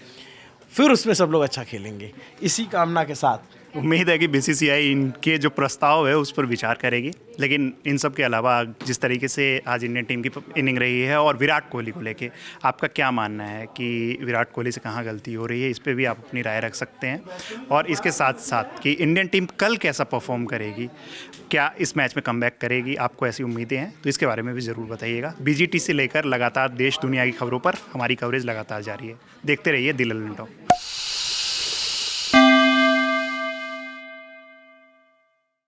फिर उसमें सब लोग अच्छा खेलेंगे, इसी कामना के साथ। उम्मीद है कि बीसीसीआई इनके जो प्रस्ताव है उस पर विचार करेगी। लेकिन इन सब के अलावा जिस तरीके से आज इंडियन टीम की इनिंग रही है और विराट कोहली को लेके आपका क्या मानना है कि विराट कोहली से कहाँ गलती हो रही है, इस पे भी आप अपनी राय रख सकते हैं। और इसके साथ साथ कि इंडियन टीम कल कैसा परफॉर्म करेगी, क्या इस मैच में कमबैक करेगी, आपको ऐसी उम्मीदें हैं तो इसके बारे में भी ज़रूर बताइएगा। बीजीटी से लेकर लगातार देश दुनिया की खबरों पर हमारी कवरेज लगातार जारी है। देखते रहिए दिल ललन टॉक।